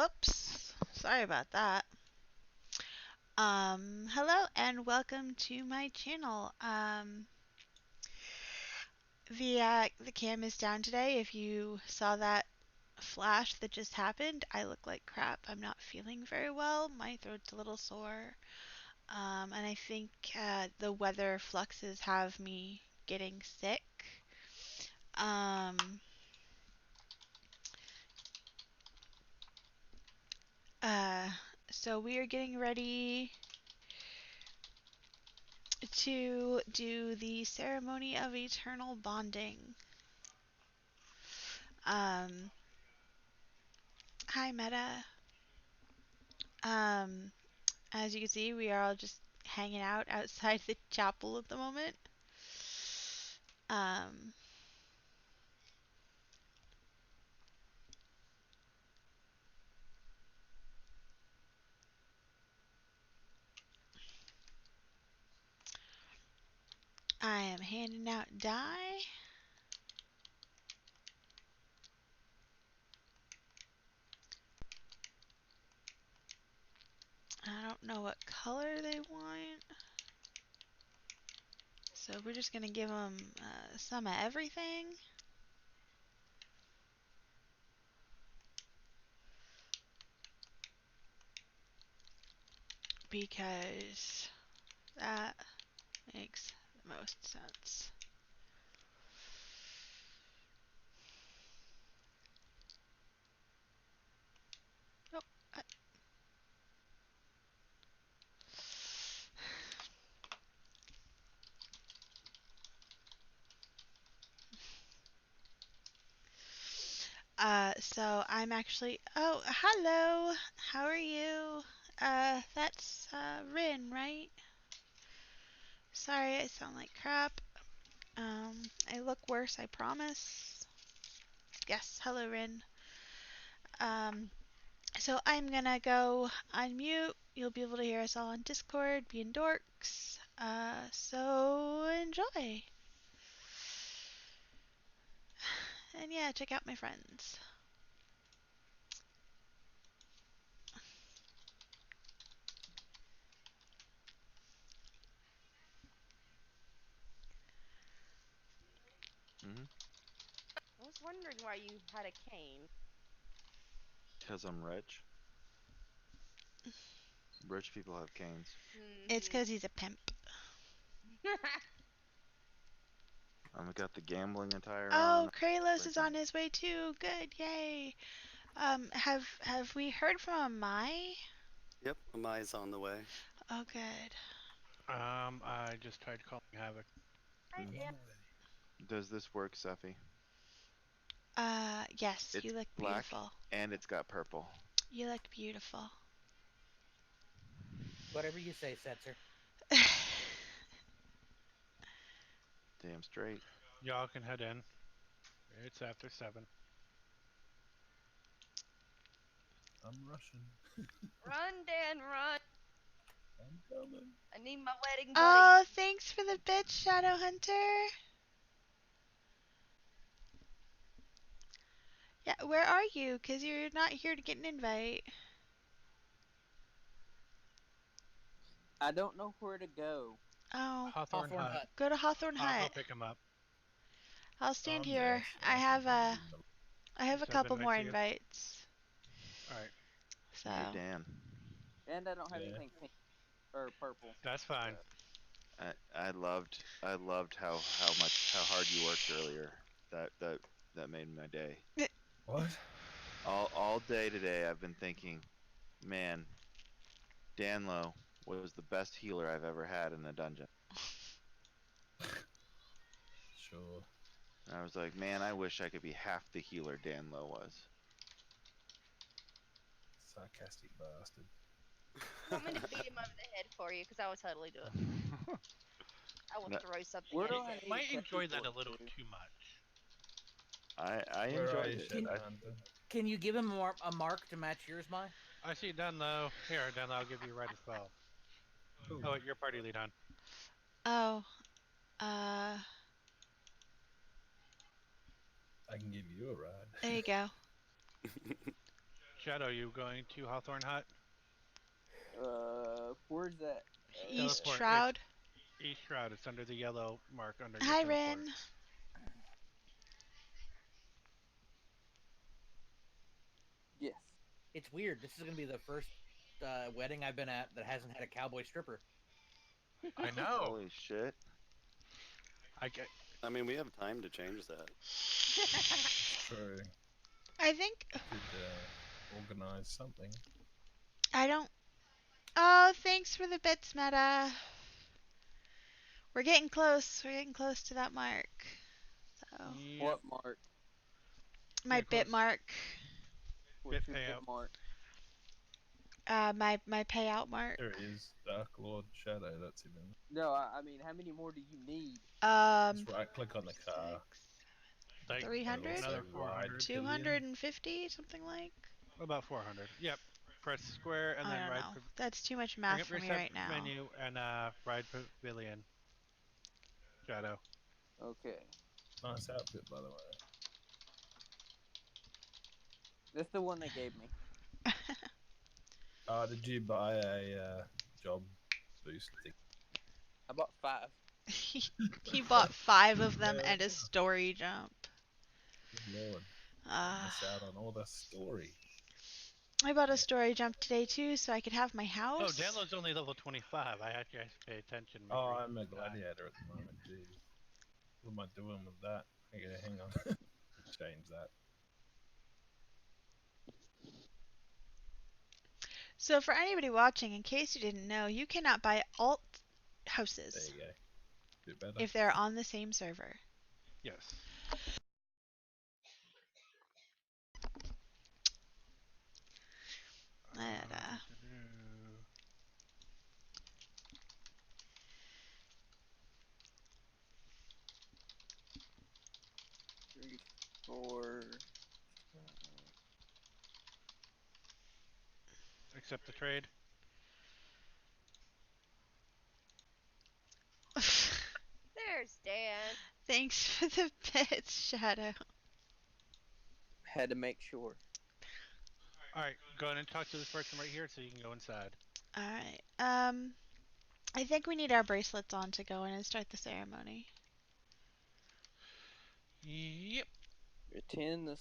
Whoops. Sorry about that. Hello and welcome to my channel. The cam is down today. If you saw that flash that just happened, I look like crap. I'm not feeling very well. My throat's a little sore. And I think the weather fluxes have me getting sick. Um, uh, so we are getting ready to do the ceremony of eternal bonding. Um, Hi, Meta. Um, as you can see, we are all just hanging out outside the chapel at the moment. Um, I am handing out dye. I don't know what color they want, so we're just gonna give them some of everything. Because that makes the most sense. Oh, so I'm actually. Oh, hello. How are you? That's Rin, right? Sorry, I sound like crap. I look worse, I promise. Yes, hello, Rin. Um, so I'm gonna go unmute. You'll be able to hear us all on Discord, being dorks. So enjoy. And yeah, check out my friends. I was wondering why you had a cane. Because I'm rich. Rich people have canes. It's because he's a pimp. I've got the gambling attire Oh, on. Kralos is Freaking. on his way too. Good, yay. Have we heard from Amai? Yep, Amai's on the way. Oh, good. I just tried calling Havoc. Does this work, Sephie? Yes, you It's look black beautiful. and it's got purple. You look beautiful. Whatever you say, Setzer. Damn straight. Y'all can head in. It's after 7. I'm rushing. Run, Dan, run! I'm coming. I need my wedding buddy. Oh, thanks for the bit, Shadow Hunter. Yeah, where are you? Because you're not here to get an invite. I don't know where to go. Oh, Hawthorne Hut. go to Hawthorne I'll go Hut. pick him up. I'll stand I'm there, here. so I can leave the- I have a So I've been couple nice more to you. invites. Alright, So You're Dan. And I don't have Yeah. anything pink or purple. that's fine. I loved how hard you worked earlier. That made my day. What? All day today I've been thinking, man, Danlo was the best healer I've ever had in a dungeon. Sure. And I was like, man, I wish I could be half the healer Danlo was. Sarcastic bastard. Want me to beat him over the head for you? Because I will totally do it. I will No. throw something Where at do his I head. need Might to enjoy that a teleport little to? too much. I Where are enjoyed you, it. Shadow Hunter? Can you give him a mark to match yours, Mai? I see Dunlow. Here, Dunlow, I'll give you right as well. Cool. Oh, your party lead on. oh, I can give you a ride. there you go. Shadow, you going to Hawthorne Hut? Where's that? East Teleport. Shroud. It's East Shroud. It's under the yellow mark under your Hi, teleport. Rin. Yes. It's weird. This is gonna be the first wedding I've been at that hasn't had a cowboy stripper. I know. Holy shit. I mean, we have time to change that. It's true. I think Could organize something. I don't. Oh, thanks for the bits, Meta. We're getting close. We're getting close to that mark. So Yep. What mark? my Yeah, bit close. mark. What's Bit your bit payout. mark? My payout mark. There it is. Dark Lord Shadow. That's him. No, I mean, how many more do you need? Just right click on the car. Like 300? another Also ride 400. 250, something like. About 400. Yep. Press square and I then don't ride. know. That's too much Bring math up for your me sub right now. menu and ride pavilion. Shadow. Okay. Nice outfit, by the way. That's the one they gave me. Did you buy a job boost thing? I bought 5. He bought 5 of them Yeah. and a story jump. Good lord. Uh, Miss out on all the story. I bought a story jump today too, so I could have my house. Oh, Danlo's only level 25. I actually have to pay attention. Oh, I'm a gladiator at the moment. Jeez. What am I doing with that? Okay, hang on. Change that. So for anybody watching, in case you didn't know, you cannot buy alt There houses you go. Bit better. if they're on the same server. Yes. And, 3, 4. Accept the trade. There's Dan. Thanks for the bits, Shadow. Had to make sure. Alright, go ahead and talk to this person right here so you can go inside. Alright. I think we need our bracelets on to go in and start the ceremony. Yep. Attend the.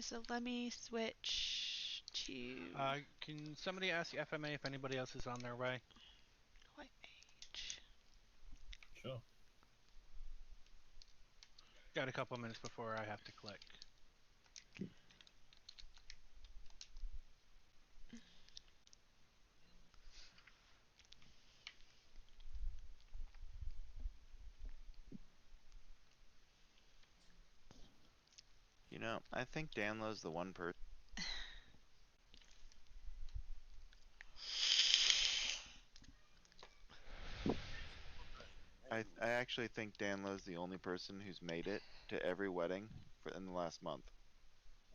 So let me switch to Can somebody ask the FMA if anybody else is on their way? white mage. Sure. Got a couple minutes before I have to click. You know, I think Danlo's the one person. I actually think Danlo's the only person who's made it to every wedding in the last month.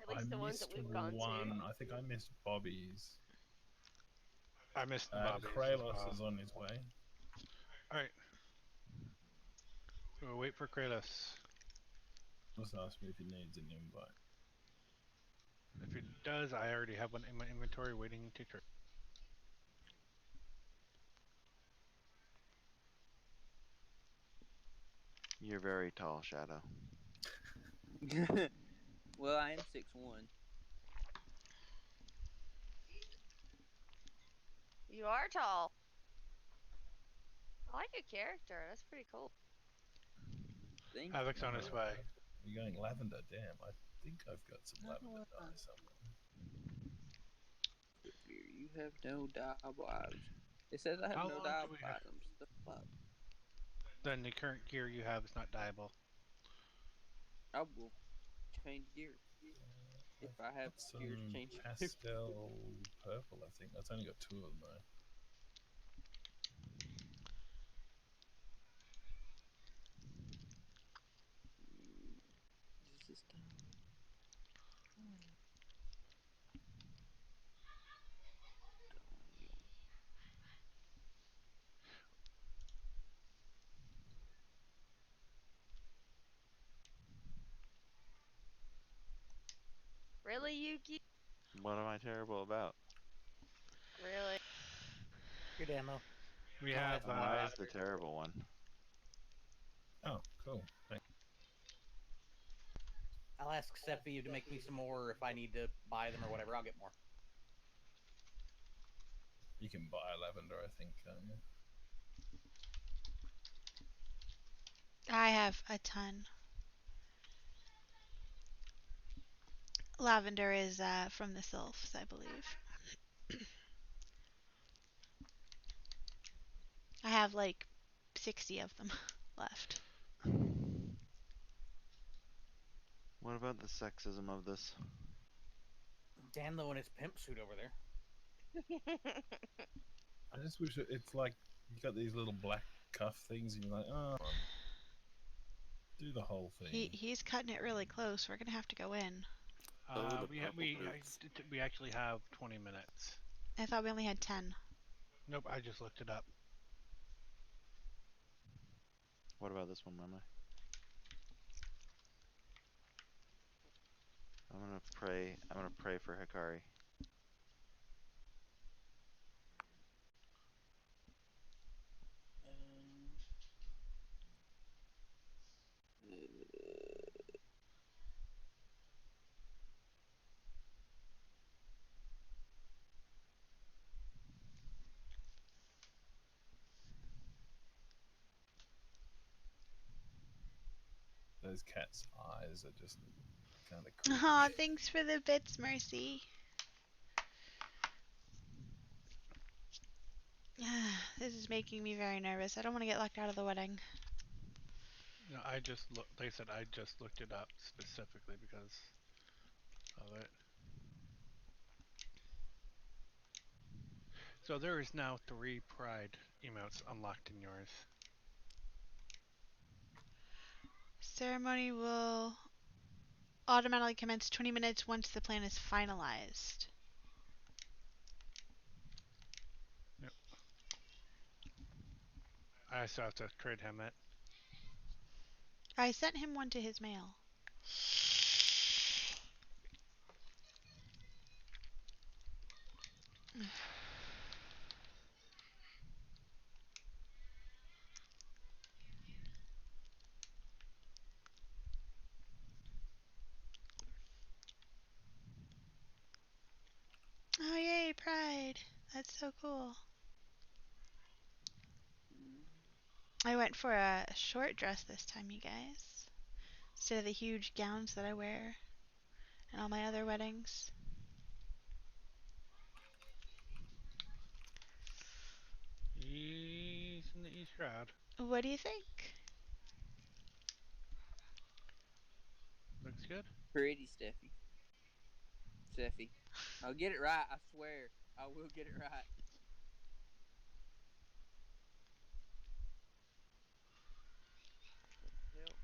At least the ones that we've gone one. to. I think I missed Bobby's. I missed the Bobby's. Kralos is on his way. Alright. We'll wait for Kratos. Just ask me if he needs an invite. If it does, I already have one in my inventory waiting to trade. You're very tall, Shadow. Well, I am 6'1". You are tall. I like your character. That's pretty cool. Thank Havoc's you. on his way. You're going lavender. Damn, I think I've got some lavender dye somewhere. You have no diable items. It says I have How no long do diable we have? items. The fuck? Then the current gear you have is not dyeable. I will change gear if I have Got some gears change. pastel purple, I think. That's only got 2 of them though. Is this done? Really, Yuki? What am I terrible about? Really? Good ammo. We Oh, have that's And fine. why is the terrible one? Oh, cool. Thanks. I'll ask Sephie to make me some more if I need to buy them or whatever. I'll get more. You can buy lavender, I think, can't you? I have a ton. Lavender is from the sylphs, I believe. I have like 60 of them left. What about the sexism of this? Danlo in his pimp suit over there. I just wish it's like you got these little black cuff things, and you're like, oh, do the whole thing. He's cutting it really close. We're gonna have to go in. Oh, the We purple boots. we actually have 20 minutes. I thought we only had 10. Nope, I just looked it up. What about this one, Mama? I'm gonna pray. I'm gonna pray for Hikari. Those cats' eyes are just kind of creepy. Aw, thanks for the bits, Mercy. This is making me very nervous. I don't want to get locked out of the wedding. No, They said I just looked it up specifically because of it. So there is now 3 pride emotes unlocked in yours. Ceremony will automatically commence 20 minutes once the plan is finalized. Yep. I still have to trade him it. I sent him one to his mail. Oh, yay, Pride. That's so cool. I went for a short dress this time, you guys. Instead of the huge gowns that I wear in all my other weddings. He's in the East Shroud. What do you think? Looks good. Pretty, Steffi. Steffi. I'll get it right. I swear. I will get it right. What the hell?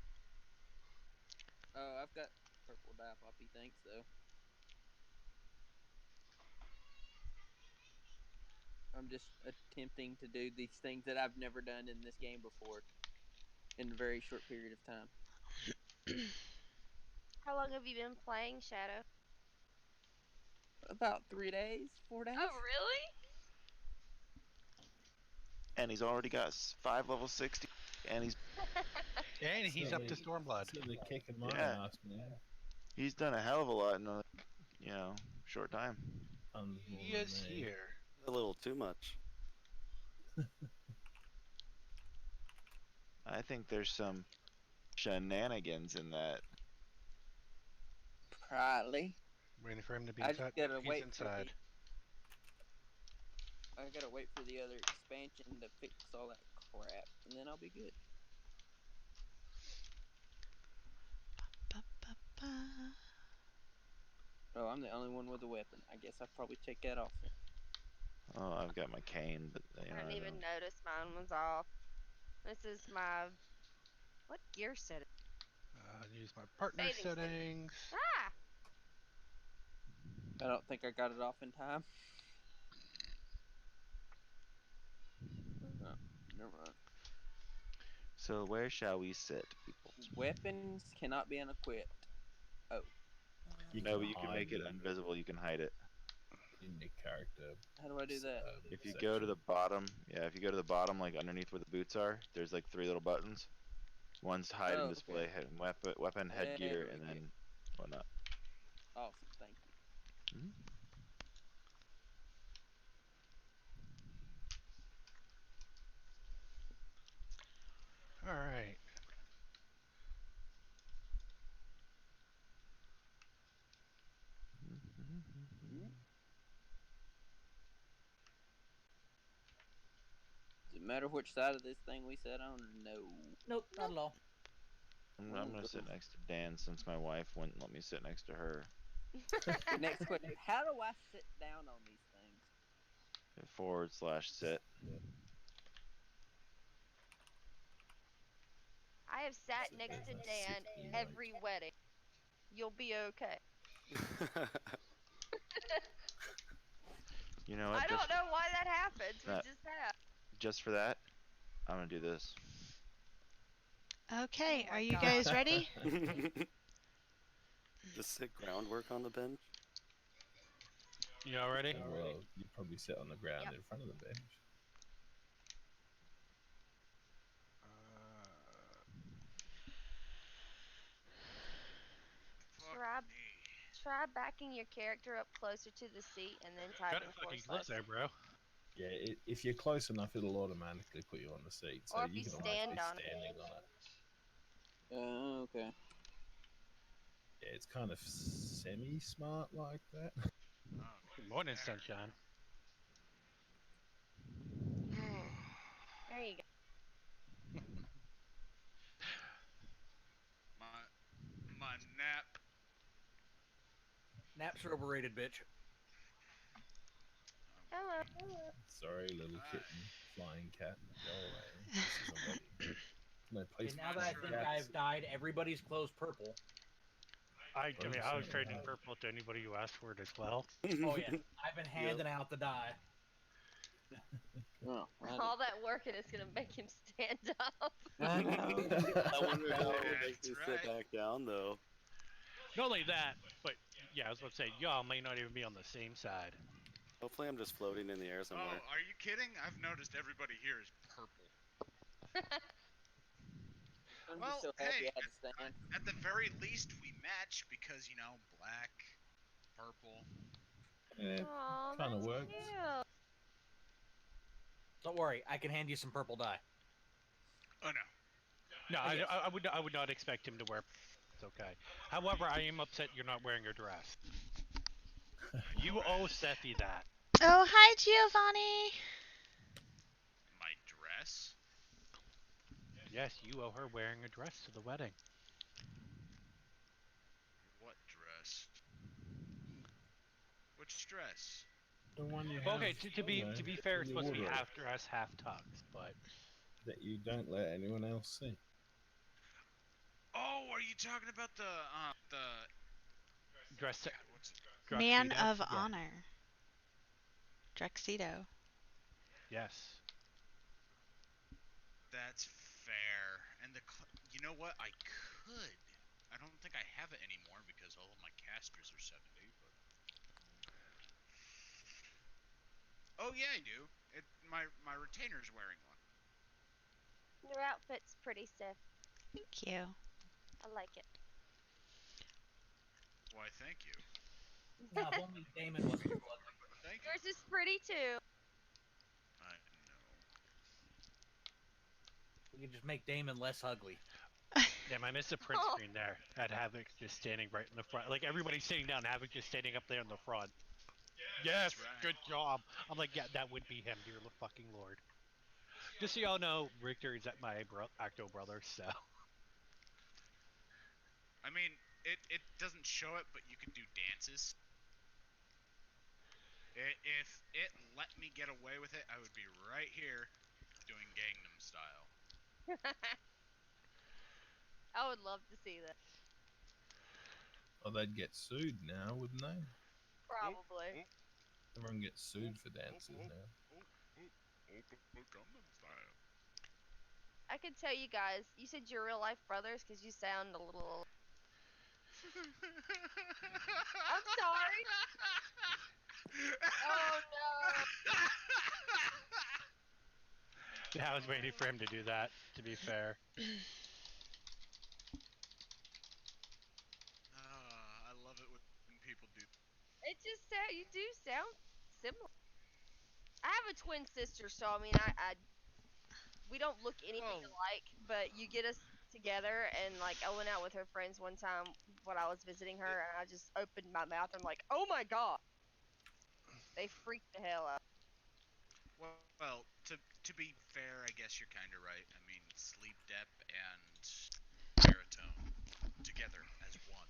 Oh, I've got purple dye poppy. Thanks, though. I'm just attempting to do these things that I've never done in this game before in a very short period of time. How long have you been playing Shadow? About 3 days, 4 days. Oh, really? And he's already got 5 level 60, and And he's up to Certainly, Stormblood. certainly kicking my Yeah. ass, man. he's done a hell of a lot in a short time. Tons more He than is me. here. A little too much. I think there's some shenanigans in that. Probably. Waiting for him to be I just inside. gotta He's wait inside. I gotta wait for the other expansion to fix all that crap, and then I'll be good. Ba, ba, ba. Oh, I'm the only one with a weapon. I guess I'll probably take that off then. Oh, I've got my cane, but I didn't even notice mine was off. This is my... What gear set? Use my partner Bathing suit. settings. Ah! I don't think I got it off in time. Oh, never mind. So where shall we sit, people? Weapons cannot be unequipped. Oh. You No, can but you can hide make it them invisible. You can hide it. in your character. How do I do that? If you go to the bottom, yeah, if you go to the bottom, like underneath where the boots are, there's like 3 little buttons. One's hide and Oh, display okay. weapon, headgear, There we and go. then whatnot. Awesome, thank you. Mhm. All right. Does it matter which side of this thing we sat on, or no? Nope, not at all. I'm gonna sit next to Dan since my wife wouldn't let me sit next to her. Next question: how do I sit down on these things? /sit. I have sat So next to there's a Dan sit emote. every wedding. You'll be okay. You know what? I don't know why that happens. We that- just have. just for that, I'm gonna do this. Okay, Oh are my you God. guys ready? Just sit groundwork on the bench. You all ready? Well, you probably sit on the ground Yep. in front of the bench. Try, try backing your character up closer to the seat and then Got typing it fucking // close there, bro. Yeah, if you're close enough, it'll automatically put you on the seat. So Or if you you can almost stand be on it. standing on it. Oh, okay. Yeah, it's kind of semi-smart like that. Good morning, sunshine. There you go. My nap. Naps are overrated, bitch. Hello. Sorry, little kitten, flying cat, go away. This is a wedding. No place And for now that I think cats. I've dyed everybody's clothes purple. I Oh, mean, you I was certainly trading have. purple to anybody who asked for it as well. Oh yeah, I've been handing out the dye. Oh, All that work and it's gonna make him stand up. I know. I wonder how it Yeah, makes me that's sit right. back down, though. Not only that, but yeah, I was about to say, y'all may not even be on the same side. Hopefully, I'm just floating in the air somewhere. Oh, are you kidding? I've noticed everybody here is purple. I'm Well, just so happy hey, I had to stand. at the very least we match because, black, purple. Yeah, Oh, kind of that's works. cute. Don't worry, I can hand you some purple dye. Oh no. No, Yes. I would not expect him to wear. It's okay. However, I am upset you're not wearing a dress. You owe Sephie that. Oh, hi, Giovanni. My dress? Yes, you owe her wearing a dress to the wedding. What dress? Which dress? The one you Well, have, okay, to be you know, to be fair, in it's your supposed to be wardrobe half dress, half tux, but that you don't let anyone else see. Oh, are you talking about the dress God, what's it? Man Druxedo. of Yeah. honor. Druxedo. Yes. That's fair. And you know what? I could. I don't think I have it anymore because all of my casters are 70, but oh yeah, I do. My retainer's wearing one. Your outfit's pretty stiff. Thank you. I like it. Why, thank you. Now, if only Daemon wasn't so ugly. Thank you. Yours is pretty too. I know. We could just make Daemon less ugly. Damn, I missed a print Oh. screen there. At Havoc just standing right in the front. Like everybody's sitting down, Havoc just standing up there in the front. Yes, That's right. good job. I'm like, yeah, that would be him, dear fucking lord. Just so y'all know, Richter is at my Acto brother, so. I mean, it doesn't show it, but you can do dances. If it let me get away with it, I would be right here doing Gangnam Style. I would love to see that. Oh, they'd get sued now, wouldn't they? Probably. Everyone gets sued for dances now. Gangnam Style. I could tell you guys, you said you're real life brothers because you sound a little. I'm sorry. Oh no. Yeah, I was waiting for him to do that, to be fair. I love it when people do. It just you do sound similar. I have a twin sister, so I mean, I we don't look anything Well, alike, but you get us together, and like I went out with her friends one time when I was visiting her, and I just opened my mouth. I'm like, oh my god, they freaked the hell out. well, to be fair, I guess you're kind of right. I mean, sleep dep and baritone together as one,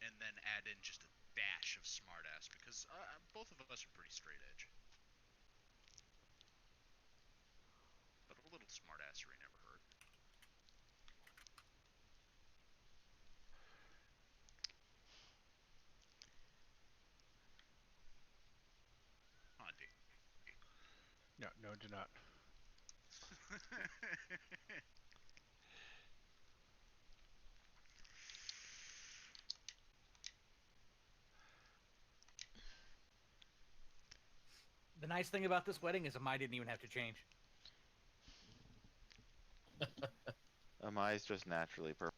and then add in just a dash of smartass because both of us are pretty straight edge. But a little smartassery never hurt. Huh, D. No, no, do not. The nice thing about this wedding is Amai didn't even have to change. Amai's just naturally purple.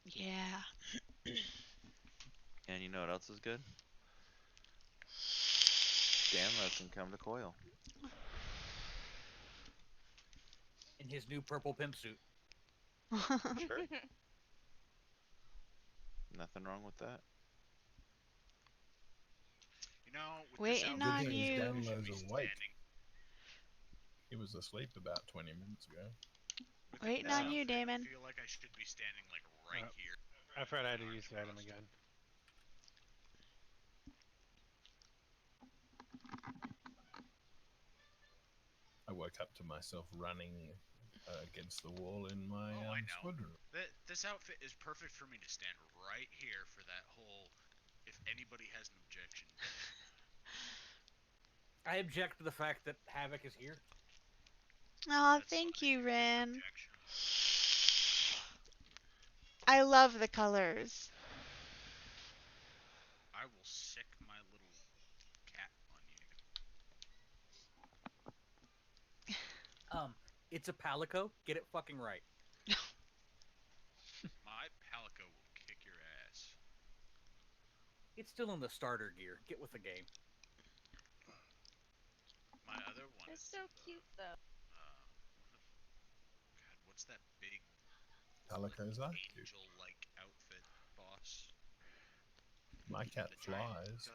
Yeah. And you know what else is good? Danlo can come to Coil. In his new purple pimp suit. Sure. Nothing wrong with that. You know, with this Waiting Good outfit, on thing is you. we should be Danlo's awake. standing. He was asleep about 20 minutes ago. With Waiting this on you, outfit, Daemon. I feel like I should be standing like right here. I forgot I had to use the item again. I woke up to myself running against the wall in my Oh, I know. squad room. This outfit is perfect for me to stand right here for that whole. If anybody has an objection, I object to the fact that Havoc is here. Oh, that's thank fine. you, You can Rin. objection. I love the colors. I will sick my little cat on you. It's a Palico. Get it fucking right. My Palico will kick your ass. It's still in the starter gear. Get with the game. My other one It's is so cute though. God, what's that big Palicos are cute. angel-like outfit, boss? My cat The giant, flies.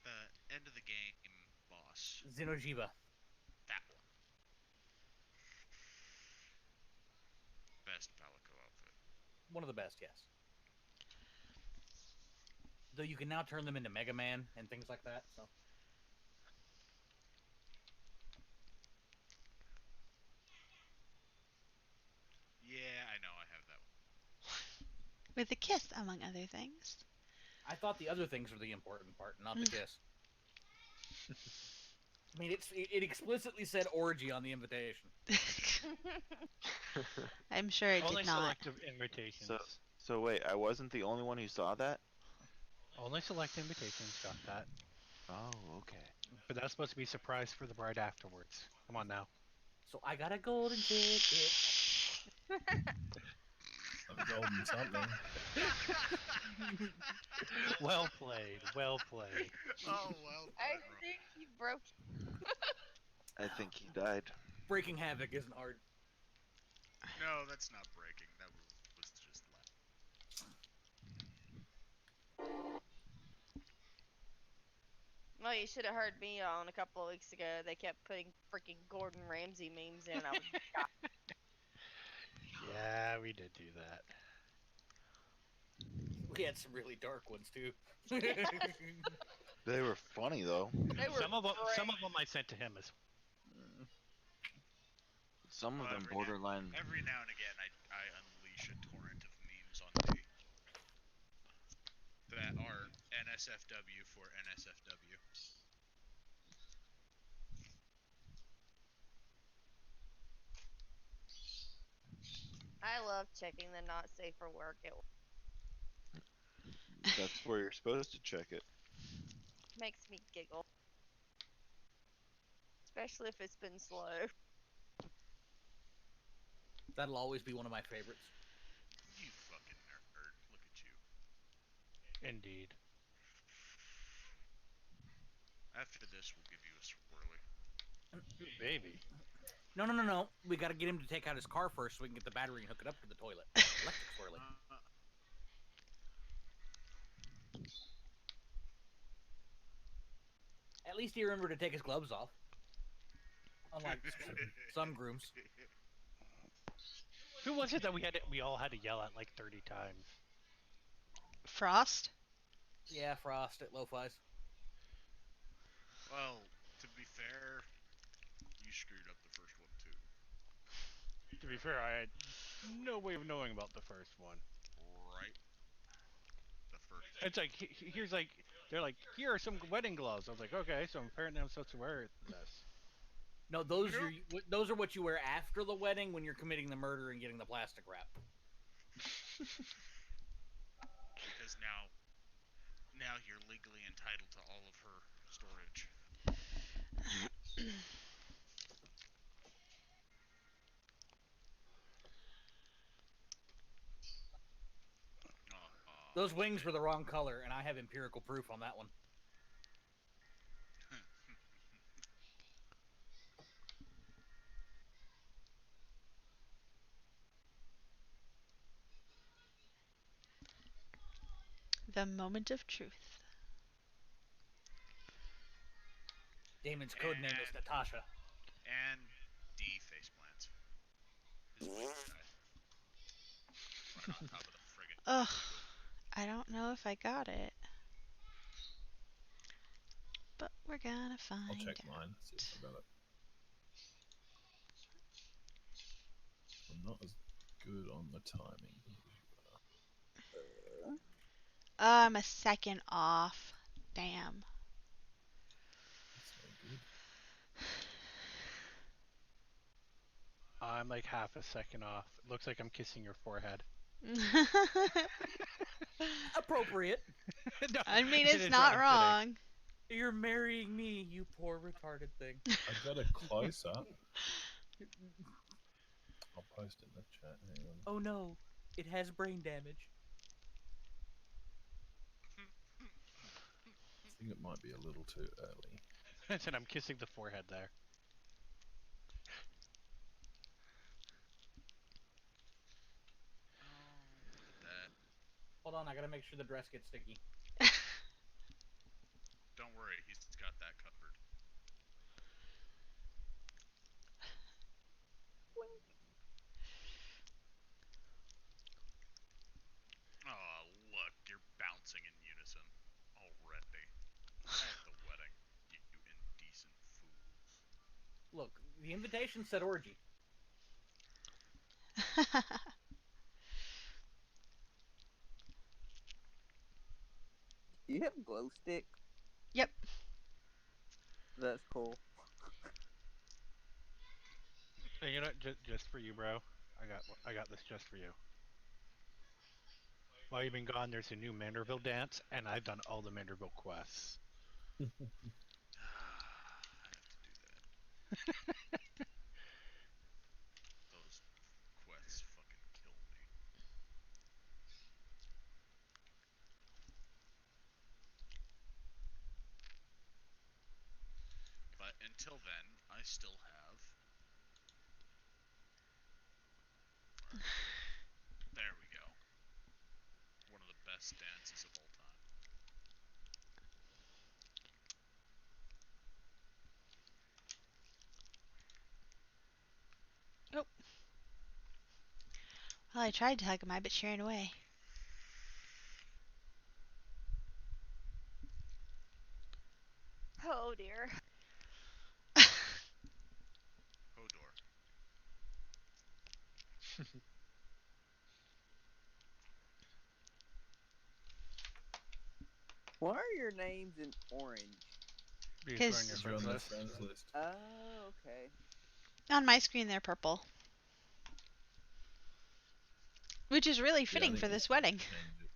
the end of the game boss. Xenojiva. That one. Best Palico outfit. One of the best, yes. Though you can now turn them into Mega Man and things like that, so. Yeah, I know I have that one. With a kiss, among other things. I thought the other things were the important part, not the kiss. I mean, it explicitly said orgy on the invitation. I'm sure it Only did not. selective invitations. So wait, I wasn't the only one who saw that? Only select invitations got that. Oh, okay. But that's supposed to be a surprise for the bride afterwards. Come on now. So I got a golden ticket. A golden something. Well played. Well played. Oh well. I think you broke. I think he died. Breaking Havoc isn't hard. No, that's not breaking. That was just left. Well, you should have heard me on a couple of weeks ago. They kept putting freaking Gordon Ramsay memes in. I was Yeah, we did do that. We had some really dark ones too. They were funny though. They were Some of them great. I sent to him as. Some of Well, them borderline. Every now and again, I unleash a torrent of memes on D that are NSFW for NSFW. I love checking the not safe for work. That's where you're supposed to check it. Makes me giggle, especially if it's been slow. That'll always be one of my favorites. You fucking nerd. Look at you. Indeed. After this, we'll give you a swirly. Baby. No. We got to get him to take out his car first so we can get the battery and hook it up to the toilet. Electric swirly. At least he remembered to take his gloves off. Unlike some grooms. Who was it that we all had to yell at like 30 times? Frost? Yeah, Frost at Lo-Fi's. Well, to be fair, you screwed up the first one too. To be fair, I had no way of knowing about the first one. Right? The first. It's like here's like they're like, here are some wedding gloves. I was like, okay, so apparently I'm supposed to wear this. No, those are what you wear after the wedding when you're committing the murder and getting the plastic wrap. Because now you're legally entitled to all of her storage. Those wings were the wrong color, and I have empirical proof on that one. The moment of truth. Damon's code name is Natasha. And D faceplants. His wings died. Right on top of the friggin' Ugh. eagle. I don't know if I got it. But we're gonna find I'll check out. mine, see if I got it. I'm not as good on the timing as you are. I'm a second off. Damn. That's no good. I'm like half a second off. It looks like I'm kissing your forehead. Appropriate. No, I mean, it it's is not I'm wrong. You're marrying me, you poor retarded thing. I got a close up. I'll post it in the chat. Hang on. Oh no, it has brain damage. I think it might be a little too early. I said I'm kissing the forehead there. Oh, look at that. Hold on, I gotta make sure the dress gets sticky. Don't worry, he's got that covered. Oh, look, you're bouncing in unison already. At the wedding, you indecent fools. Look, the invitation said orgy. Do you have glow stick? Yep. That's cool. Hey, you know what? Just for you, bro. I got this just for you. While you've been gone, there's a new Manderville dance, and I've done all the Manderville quests. I have to do that. Those quests fucking kill me. But until then, I still have. There we go. One of the best dances of all time. Oh. Well, I tried to hug him, but she ran away. Oh dear. Hodor. Why are your names in orange? Because we're on your Because you're on friends the list. friends list. Oh, okay. On my screen, they're purple. Which is really Yeah, I fitting think for you this should wedding. change it.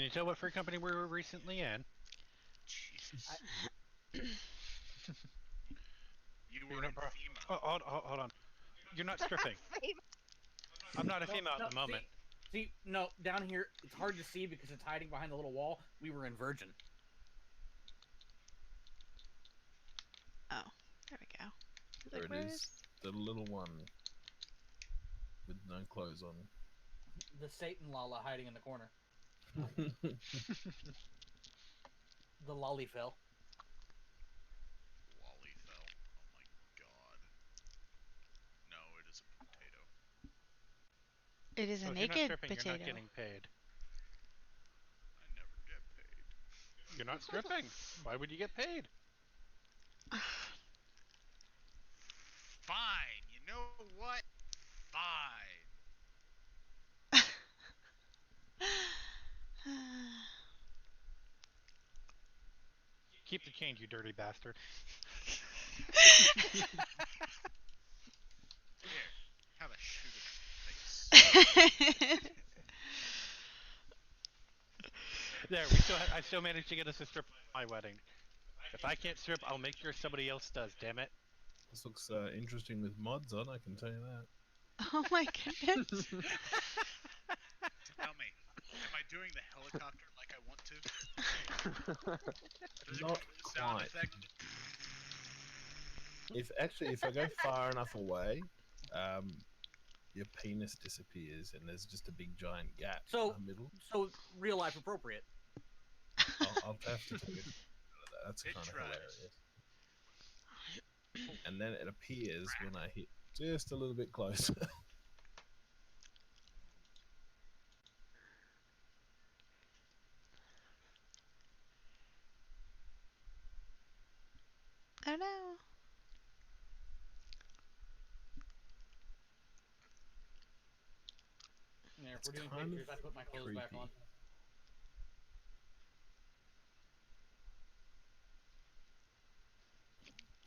Can you tell what free company we were recently in? Jesus. You You're were not in bro- FEMA. hold on. You're not stripping. I'm not a female at the moment. No, down here it's hard to see because it's hiding behind the little wall. We were in Virgin. Oh, there we go. There Like, it is. The little one with no clothes on. The Satan Lala hiding in the corner. The lolly fell. Wally fell. Oh my god. No, it is a potato. It is a So if you're not naked stripping, you're not potato. getting paid. I never get paid. You're not stripping. Why would you get paid? Fine. You know what? Fine. Keep the change, you dirty bastard. Here. Have a shoot in the face. There, I still managed to get us a strip at my wedding. If I can't strip, I'll make sure somebody else does. Damn it. This looks interesting with mods on, I can tell you that. Oh my goodness. Tell me, am I doing the helicopter like I want to? Does it Not come with a sound quite. effect? If I go far enough away, your penis disappears and there's just a big giant gap in the middle. So real life appropriate. I'll have to take a picture of that. That's It kind of tries. hilarious. And then it appears when I hit just a little bit closer. Oh no. Yeah, if It's we're doing kind of pictures, I put my clothes back creepy. on.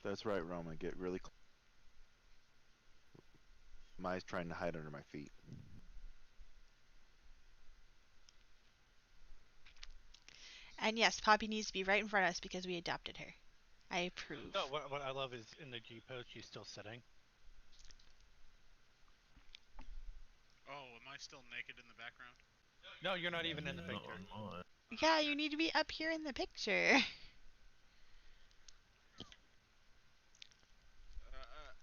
That's right, Roman. Get really close. Mai's trying to hide under my feet. And yes, Poppy needs to be right in front of us because we adopted her. I approve. No, what I love is in the G pose, she's still sitting. Oh, am I still naked in the background? No, you're not even in the Not picture. on mine. Yeah, you need to be up here in the picture.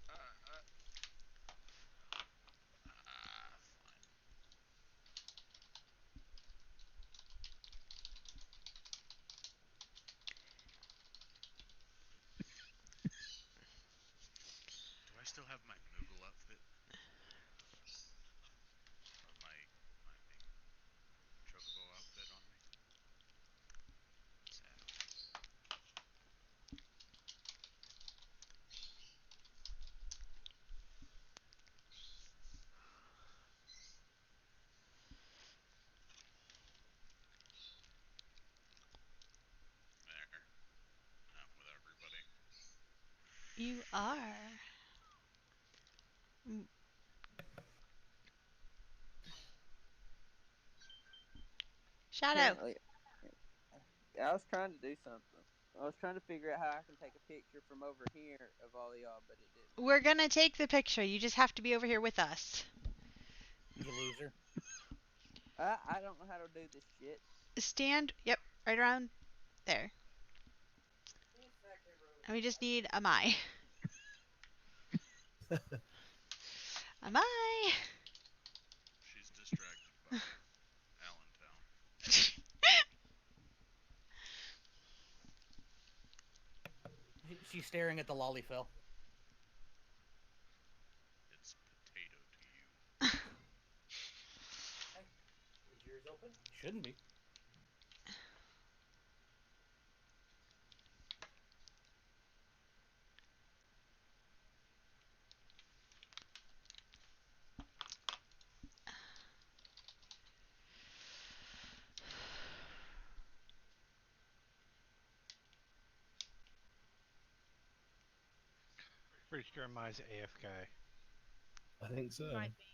Fine. Do I still have my Moogle outfit? Or my Chocobo outfit on me? Sad. There. I'm with everybody. You are. Shadow. Apparently, I was trying to do something. I was trying to figure out how I can take a picture from over here of all y'all, but it didn't. We're gonna take the picture. You just have to be over here with us. You loser. I don't know how to do this shit. Stand, yep, right around there. And we just need a Mai. A Mai! She's distracted by Allentown. She's staring at the lolly fell. It's potato to you. Is yours open? Shouldn't be. Pretty sure Mai's AFK. I think so. Might be.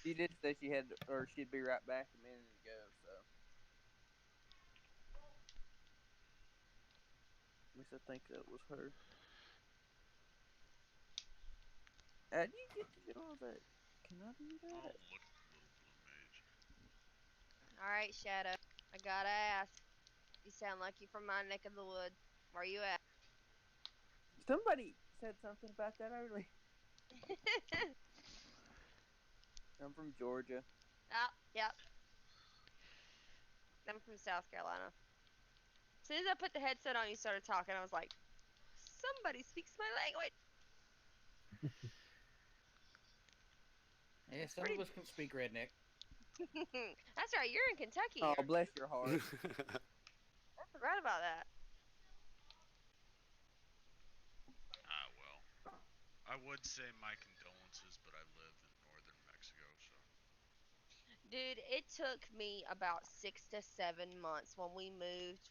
She did say she had, or she'd be right back a minute ago. So at least I think that was her. How do you get to do all that? Can I do Oh, that? look, little blue mage. Alright, Shadow. I gotta ask. You sound like you're from my neck of the woods. Where you at? Somebody said something about that earlier. I'm from Georgia. Ah, yep. I'm from South Carolina. As soon as I put the headset on, you started talking. I was like, somebody speaks my language. Yeah, That's some pretty. of us can speak redneck. That's right. You're in Kentucky. Oh, aren't bless your heart. you? I forgot about that. Ah, well. I would say my condolences, but I live in northern Mexico, so. Dude, it took me about 6 to 7 months when we moved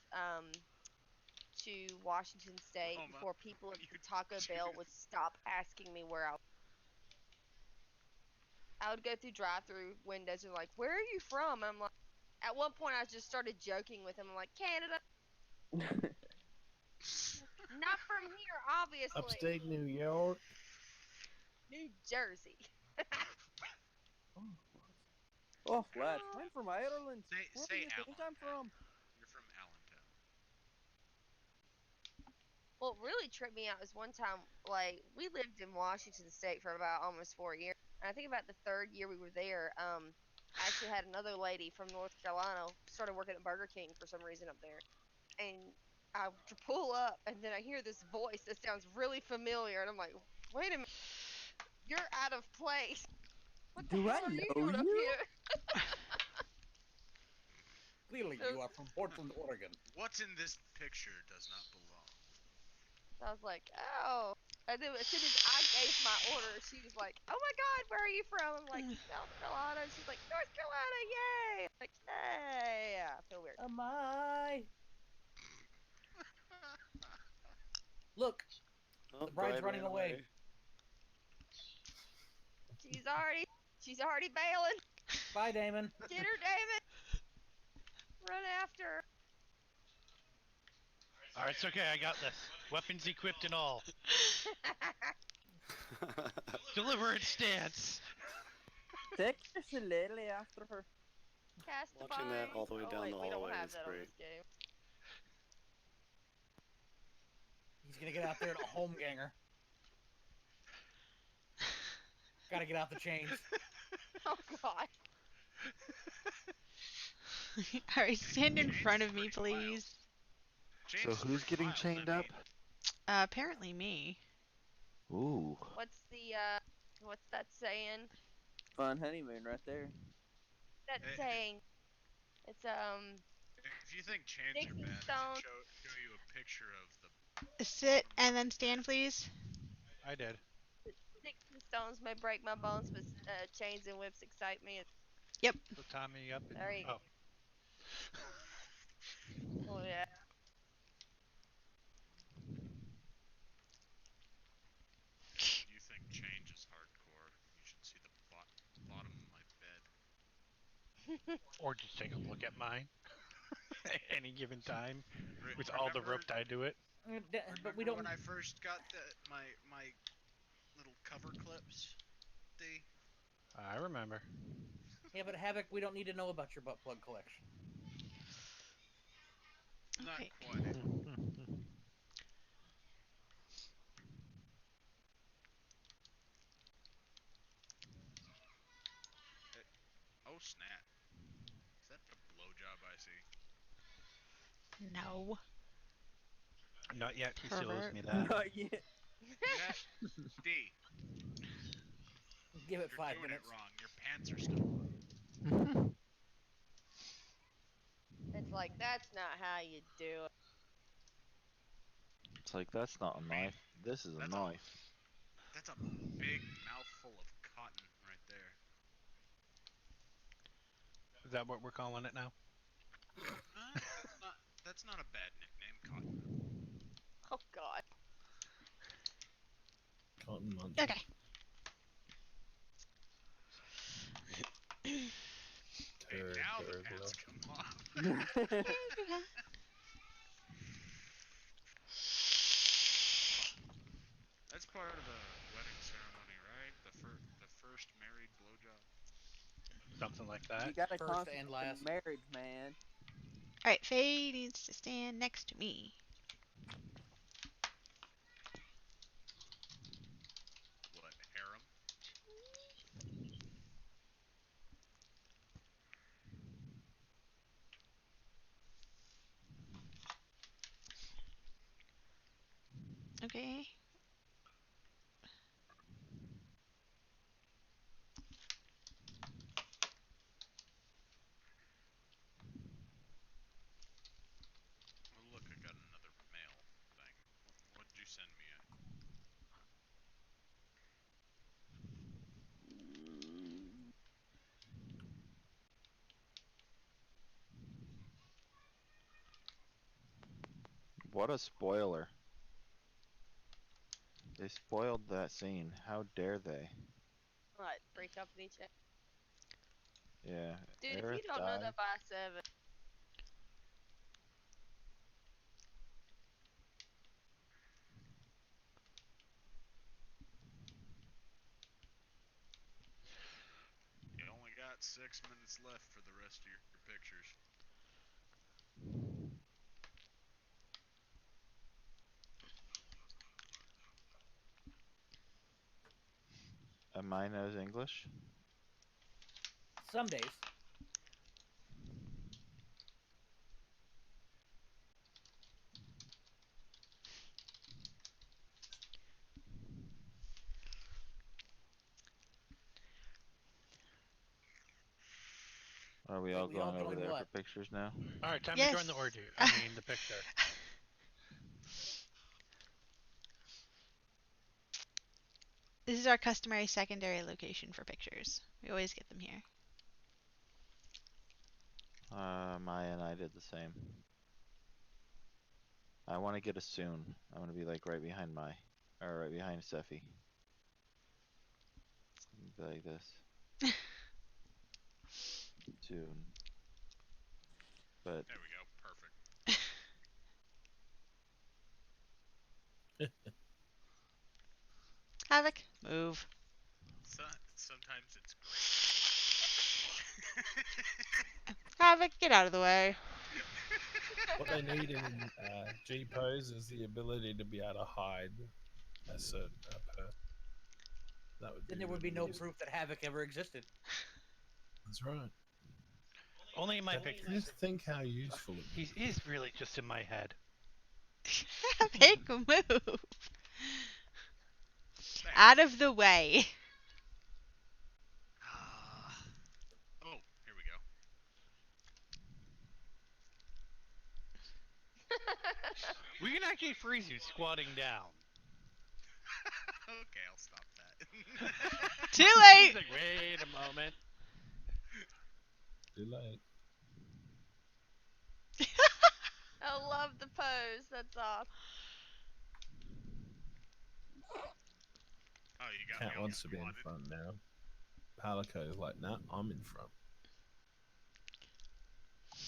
to Washington State Roma, before people at you, the Taco Bell would stop asking me where I would go through drive-through windows and like, where are you from? And I'm like, at one point I just started joking with him. I'm like, Canada, not from here, obviously. Upstate New York. New Jersey. Oh, lads, I'm from Ireland. Say, Where do say you think I'm Allentown. from? You're from Allentown. What really tripped me out was one time, like, we lived in Washington State for about almost 4 years. And I think about the third year we were there, I actually had another lady from North Carolina started working at Burger King for some reason up there. And I pull up, and then I hear this voice that sounds really familiar, and I'm like, wait a minute, you're out of place. What the Do hell I are you know doing up you? here? Clearly, you are from Portland, Oregon. What's in this picture does not belong. So I was like, oh. And then as soon as I gave my order, she was like, oh my god, where are you from? I'm like, South Carolina. And she's like, North Carolina, yay! I'm like, yay! I feel weird. Am I? Look, Oh, the bride's running ran away. She's already bailing. Bye, Daemon. Get her, Daemon. Run after her. Alright, it's okay, I got this. Weapons equipped and all. Deliverance stance! Take Shillelagh after her. Cast the Watching that bind. all the way Oh, down wait, the we don't hallway have is that on great. this game. He's gonna get out there in a home ganger. Gotta get out the chains. Oh god. Alright, stand in Chains front is of me, pretty wild. please. Chains So is who's pretty getting wild. chained I up? mean, Apparently me. Ooh. What's that saying? Fun honeymoon right there. That Eh, saying. It's, if you think chains sticks are and bad, I stones. can show you a picture of the Sit bottom and right then stand, please. I did. Sticks and stones may break my bones, but chains and whips excite me. Yep. So tie me up and... There you go. Oh. Oh, yeah. If you think change is hardcore, you should see the bottom of my bed. Or just take a look at mine. At any given time. With all the Remember, rope tied to it. But we remember don't. when I first got my little cover clips? D? I remember. Yeah, but Havoc, we don't need to know about your butt plug collection. Not Okay. quite. Oh snap! Is that the blowjob I see? No. Not yet, he still owes Pervert. me that. Not yet. Yeah, D. Give it You're 5 doing minutes. it wrong. Your pants are still on. It's like, that's not how you do it. It's like, that's not a Man, knife. This is a that's knife. That's a big mouthful of cotton right there. Is that what we're calling it now? That's not a bad nickname, cotton. Oh god. Cotton munch. Okay. Okay, Very, now the very pants low. come off. That's part of the wedding ceremony, right? The first married blowjob. Something like that. You gotta First and consummate the last. marriage, man. Alright, Faye needs to stand next to me. What, harem? Okay. Oh, look, I got another mail thing. What did you send me? What a spoiler. They spoiled that scene. How dare they? What? Free company check? Yeah. Dude, if you Aerith don't know died. that by 7, You only got 6 minutes left for the rest of your pictures. Mine knows English. Some days. Are we Wait, all we all going over join there for what? pictures now? All right, time to Yes. join the orgy. I mean, the picture. This is our customary secondary location for pictures. We always get them here. Maya and I did the same. I want to get a soon. I want to be like right behind Sephie. Be like this. Soon. But There we go. Perfect. Havoc, move. Sometimes it's Havoc, get out of the way. What they need in G pose is the ability to be able to hide a certain person. That would be Then there would be no really proof that Havoc ever existed. That's right. Only in my Just pictures. think how useful it would He's really just in my head. Havoc, move. Bang. Out of the way. Oh, here we go. We can actually freeze you squatting down. Okay, I'll stop that. Too He's late. like, wait a moment. be. Too late. I love the pose. That's awesome. Oh, you got Cat me all wants to be in squatted. front now. Palico is like, nah, I'm in front.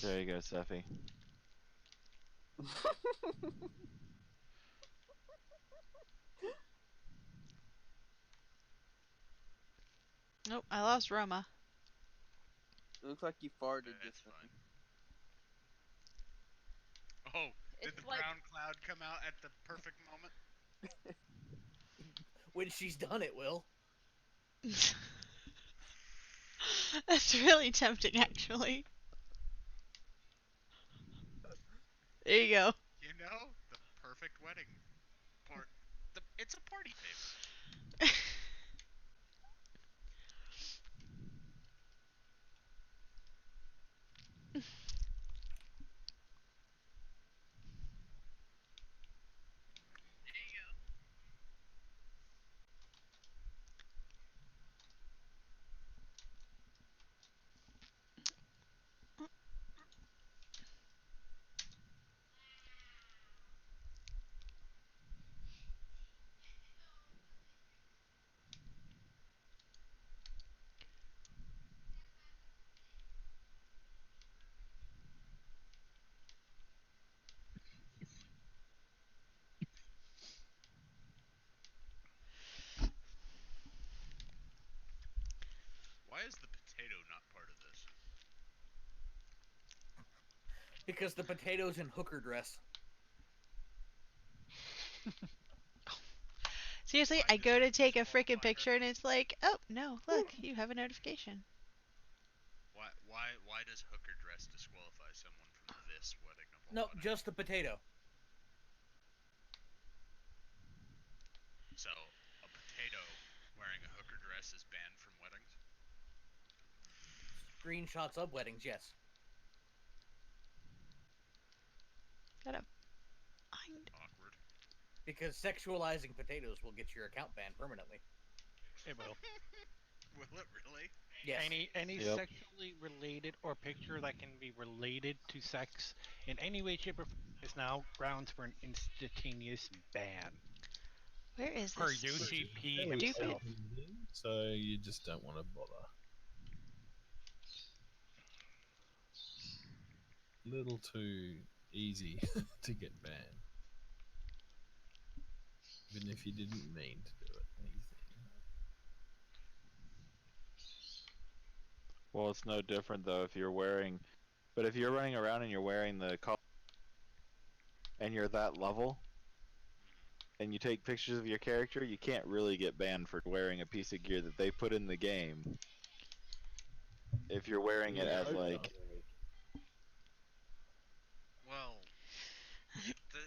there you go, Sephie. Nope, I lost Roma. It looks like you farted That's just fine. then. Oh, did It's the like brown cloud come out at the perfect moment? When she's done, it will. That's really tempting, actually. There you go. You know, the perfect wedding part. It's a party favor. is the potato not part of this? Because the potato's in hooker dress. Seriously, Why I does go to that take a disqualify freaking her? picture and it's like, oh no, look, you have a notification. Why does hooker dress disqualify someone from this wedding of all No, weddings? just the potato. So, a potato wearing a hooker dress is banned from weddings? Screenshots of weddings, yes. Gotta find. Awkward. Because sexualizing potatoes will get your account banned permanently. It will. Will it really? Yes. Any Yep. sexually related or picture that can be related to sex in any way, shape, or form is now grounds for an instantaneous ban. Where is Per this UCP Fairly stupid? himself. open, so you just don't want to bother. Little too easy to get banned, even if you didn't mean to do it. Well, it's no different though if you're wearing, but if you're running around and you're wearing the color and you're that level, and you take pictures of your character, you can't really get banned for wearing a piece of gear that they put in the game. If you're wearing You it would as hope like, not. Well,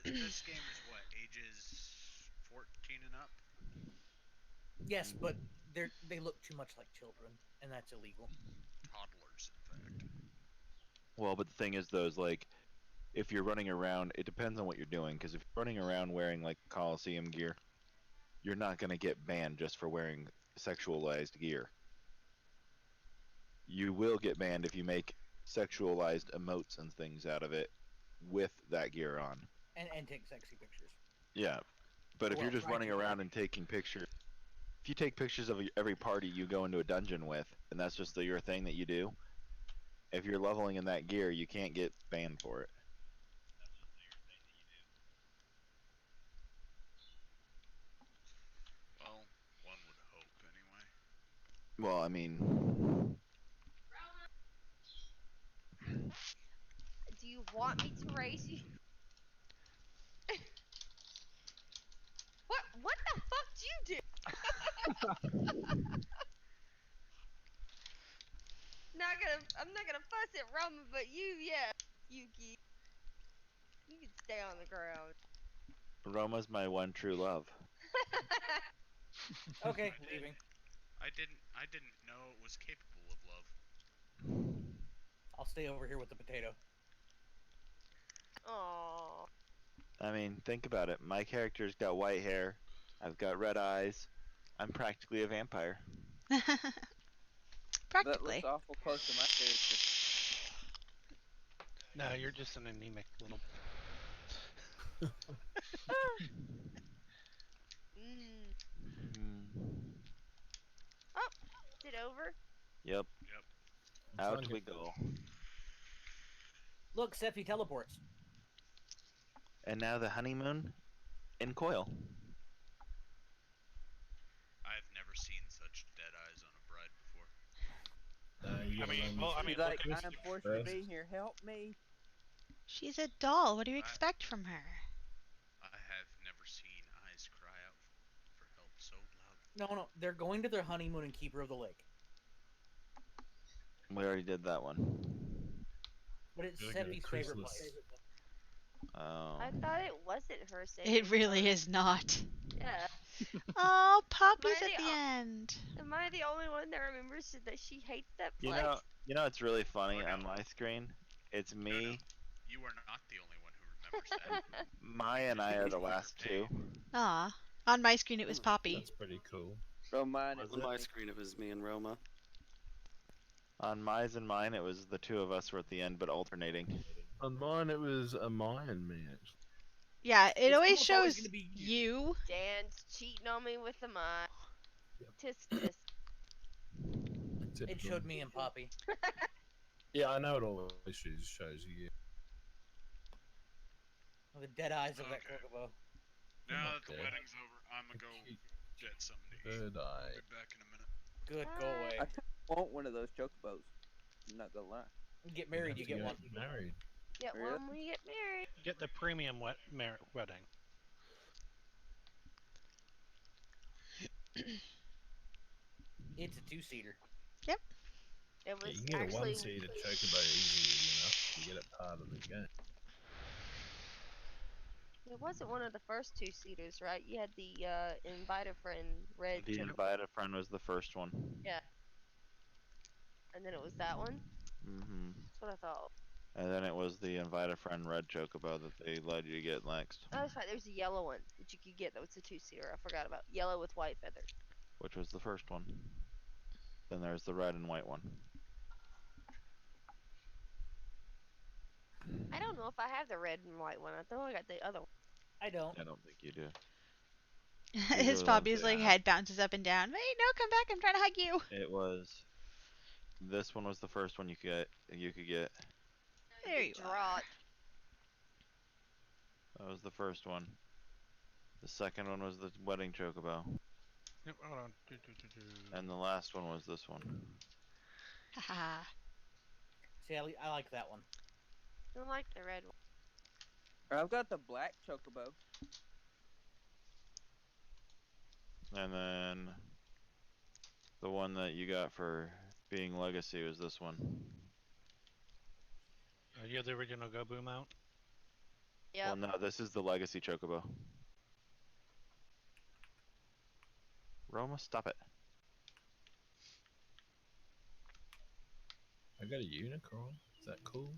this game is what, ages 14 and up? Yes, but they look too much like children, and that's illegal. Toddlers, in fact. well, but the thing is though, is like, if you're running around, it depends on what you're doing. Because if you're running around wearing like Coliseum gear, you're not gonna get banned just for wearing sexualized gear. You will get banned if you make sexualized emotes and things out of it with that gear on. And take sexy pictures. Yeah, but if Well, you're just try running to, around and taking pictures, if you take pictures of every party you go into a dungeon with, and that's just your thing that you do, if you're leveling in that gear, you can't get banned for it. Well, one would hope, anyway. Well, I mean, Do you want me to raise you? What the fuck did you do? I'm not gonna fuss at Roma, but yeah, Yuki. You can stay on the ground. Roma's my one true love. Okay, leaving. I didn't know it was capable of love. I'll stay over here with the potato. Aww. I mean, think about it. My character's got white hair. I've got red eyes. I'm practically a vampire. That looks Practically. awful close to my character. No, you're just an anemic little. Mm. Hmm. Oh, is it over? Yep. Yep. Out Trying we to- go. Look, Sephie teleports. And now the honeymoon in coil. I've never seen such dead eyes on a bride before. You gotta learn this She's trick like, first. I'm forced to be here. Help me. She's a doll. What do you I- expect from her? I have never seen eyes cry out for help so loud. No, they're going to their honeymoon in Keeper of the Lake. We already did that one. But it's Gotta go Sephie's favorite Chrysalis. place. Oh. I thought it wasn't her saying. It really is not. Yeah. Oh, puppies Am I at the the o- end. Am I the only one that remembers that she hates that You place? know, it's really funny Oh, no. on my screen. It's me. You are not the only one who remembers that. Maya and I are the last two. Aw. On my screen it was Poppy. That's pretty cool. From mine, it On my was me. screen, it was me and Roma. On Maya's and mine, it was the two of us were at the end, but alternating. On mine, it was a Mayan me, actually. Yeah, it It's always almost always shows gonna be you. Dan's cheating on me with the mind. Yep. Tisk tisk. It showed me and Poppy. Yeah, I know it always shows you. The dead eyes of that Okay. Kokobo. Now not that the dead. wedding's over, I'm gonna go Cute get something to eat. bird eye. I'll be back in a minute. Good, go Bye. away. I want one of those chocobos. I'm not gonna lie. Get You'd married, have you to get one. married. Get Really? one when you get married. Get the premium wedding. It's a 2-seater. Yep. It Yeah, was you can get a actually one-seater chocobo easily enough to get it part of the game. it wasn't one of the first 2-seaters, right? You had the invite a friend red The chocobo. Invite a Friend was the first one. Yeah. And then it was that one. Hmm That's what I thought. And then it was the Invite a Friend Red Chocobo that they let you get next, Oh, that's right. There was a yellow one that you could get. That was a 2-seater. I forgot about yellow with white feathers. which was the first one. Then there's the red and white one. I don't know if I have the red and white one. I thought I got the other one. I don't. I don't think you do. His are the ones puppy's they like have. head bounces up and down. Wait, no, come back! I'm trying to hug you. It was. This one was the first one you could get. There you are. Draught. That was the first one. The second one was the Wedding Chocobo. Yep, hold on. And the last one was this one. Haha. See, I like that one. I like the red one. I've got the black chocobo. And then the one that you got for being Legacy was this one. Are you the original Gobu mount? Yep. Well, no, this is the Legacy Chocobo. Roma, stop it. I got a unicorn. Is that cool?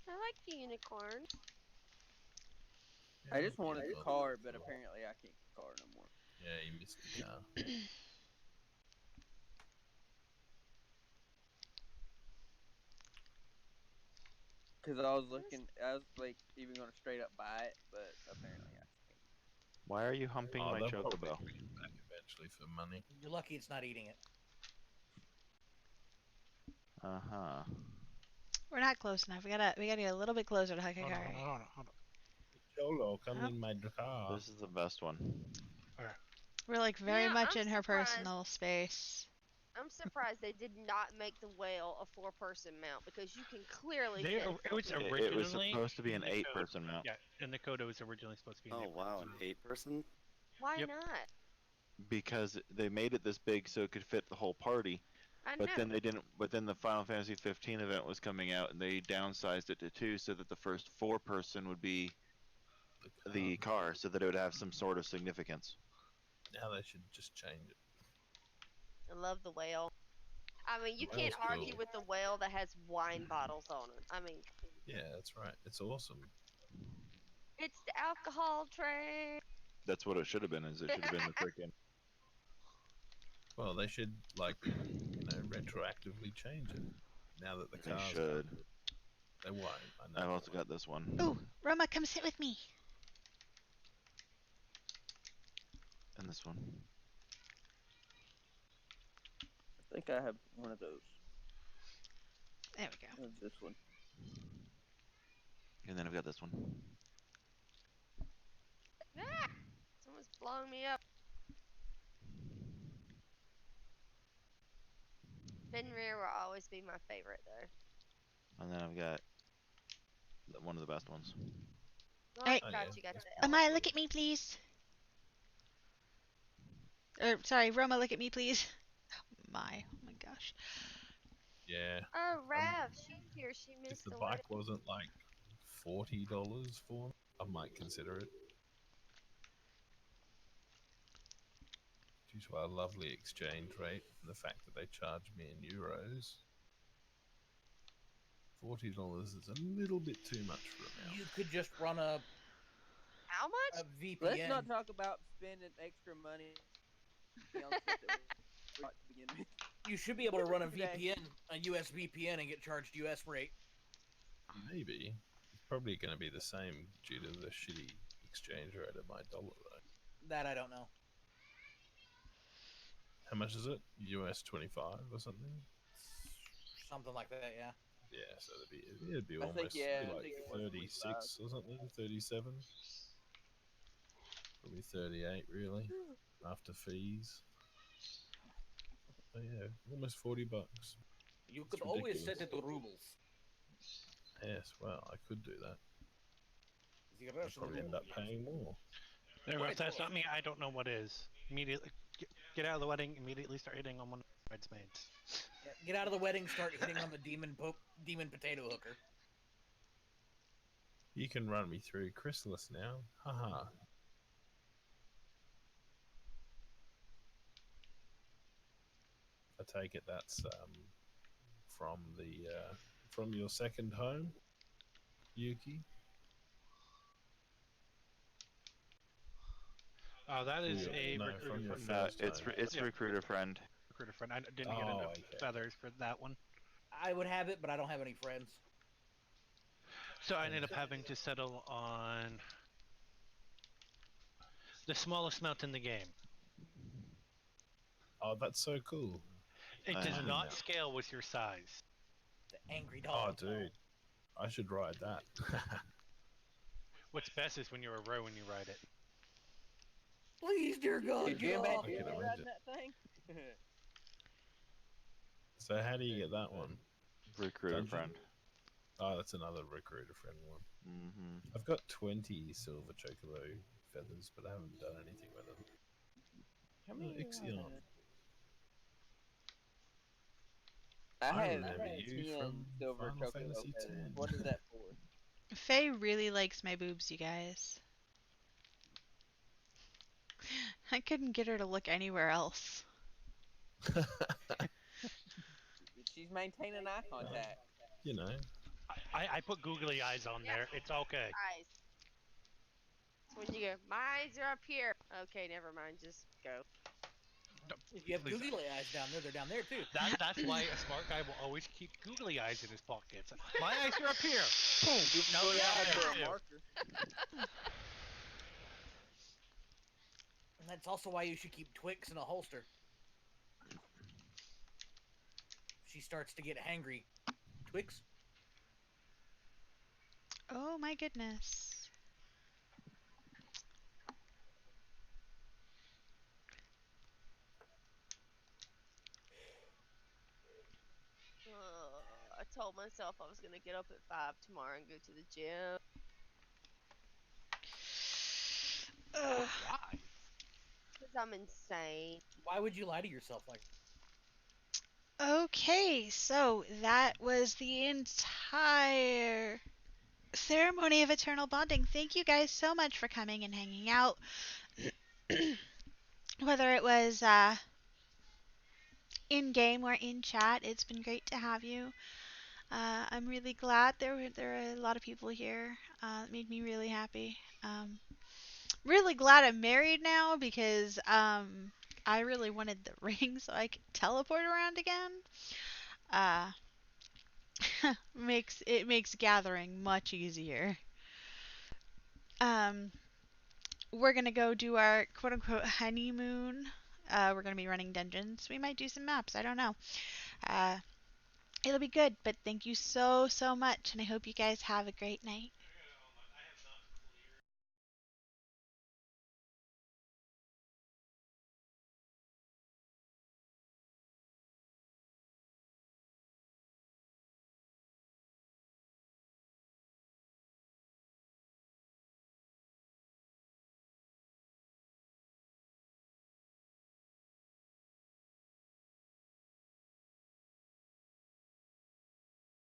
I like the unicorn. Yeah, I I just like wanted the unicorns. car, but apparently I can't get the car no more. Yeah, you missed the car. Because I was like even gonna straight up buy it, but apparently I can't. Why are you humping Oh, my they'll probably Chocobo? bring it back eventually for money. You're lucky it's not eating it. Uh-huh. We're not close enough. We gotta get a little bit closer to Hold on, hold Hakagari. on, hold on, hold on. Cholo, come Oh. in my car. This is the best one. We're like very much I'm in her surprised. personal space. I'm surprised they did not make the whale a 4-person mount because you can clearly They, fit. it was It originally was supposed to be in an the 8-person code. mount. Yeah, in the code it was originally supposed to be an Oh 8 wow, an 8-person? Why Yep. not? Because they made it this big so it could fit the whole party. I But know. then they didn't. But then the Final Fantasy 15 event was coming out, and they downsized it to 2, so that the first 4-person would be the car, so that it would have some sort of significance. Now they should just change it. I love the whale. I mean, you The can't whale's argue cool. with the whale that has wine bottles on it. I mean, Yeah, that's right. It's awesome. it's the alcohol train. That's what it should have been. Is it should have been the freaking. Well, they should retroactively change it now that the They cars should. come. They won't. I know I've they also won't. got this one. Ooh, Roma, come sit with me. And this one. I think I have one of those. There we go. What's this one? And then I've got this one. Ah! Someone's blowing me up. Fenrir will always be my favorite, though. And then I've got one of the best ones. Well, Alright. I Oh, forgot yeah, you got that's the Amaya, look at me, please. Or, sorry, Roma, look at me, please. Oh my gosh. Yeah. Oh, Rav, she's here. She If missed the the bike wedding. wasn't like $40 for me, I might consider it. Due to our lovely exchange rate and the fact that they charge me in euros, $40 is a little bit too much for a mount. You could just run a How much? VPN. Let's not talk about spending extra money on stuff that we're not to begin with. You should be able to run a Today. VPN, a US VPN, and get charged US rate. Maybe. It's probably going to be the same due to the shitty exchange rate of my dollar, though. That I don't know. How much is it? US 25 or something? Something like that, yeah. Yeah, so it'd be I think, almost yeah, be I like think it was 36 or something, 37. Probably 38 really after fees. So yeah, almost $40. You It's could always ridiculous. set it to rubles. Yes, well, I could do that. The I'd Russian probably end ruble, up paying more. There, Well, if it's that's worth not me, I don't know what is. Immediately get out of the wedding. Immediately start hitting on one of the bridesmaids. Yeah, get out of the wedding, start hitting on the demon potato hooker. You can run me through Chrysalis now. Haha. I take it that's from the from your second home, Yuki. Oh, that is Your, a no, recruiter from your friend. No, first it's home. it's Yeah. recruiter friend. Recruiter friend. I didn't get Oh, enough okay. feathers for that one. I would have it, but I don't have any friends. So I ended up having to settle on the smallest mount in the game. Oh, that's so cool. It does Tiny not mount. scale with your size. The angry Oh, dog. dude, I should ride that. What's best is when you're a row and you ride it. Please, dear God, Dude, get being back off. I here can riding imagine. that thing. So how do you get that one? Recruiter Dungeon? friend. Oh, that's another recruiter friend one. Mm-hmm. I've got 20 silver chocobo feathers, but I haven't done anything with them. How many do I Ixion. have? I I have remember you 10 from silver Final chocobo Fantasy feathers. X. What is that for? Faye really likes my boobs, you guys. I couldn't get her to look anywhere else. She's maintaining eye contact. You know, I put googly eyes on there. It's okay. Eyes. So when you go, my eyes are up here. Okay, never mind. Just go. No, If you have please. googly eyes down there, they're down there too. That's why a smart guy will always keep googly eyes in his pockets. My eyes are up here. Boom. No, Googly eyes there for a too. marker. And that's also why you should keep Twix in a holster. She starts to get hangry. Twix? Oh my goodness. I told myself I was gonna get up at 5 tomorrow and go to the gym. Ugh. Why? Because I'm insane. Why would you lie to yourself like Okay, so that was the entire ceremony of eternal bonding. Thank you guys so much for coming and hanging out. Whether it was in game or in chat, it's been great to have you. I'm really glad there are a lot of people here. It made me really happy. Really glad I'm married now because I really wanted the ring so I could teleport around again. Uh, makes gathering much easier. Um, we're gonna go do our quote unquote honeymoon. We're gonna be running dungeons. We might do some maps. I don't know. Uh, it'll be good. But thank you so much, and I hope you guys have a great night.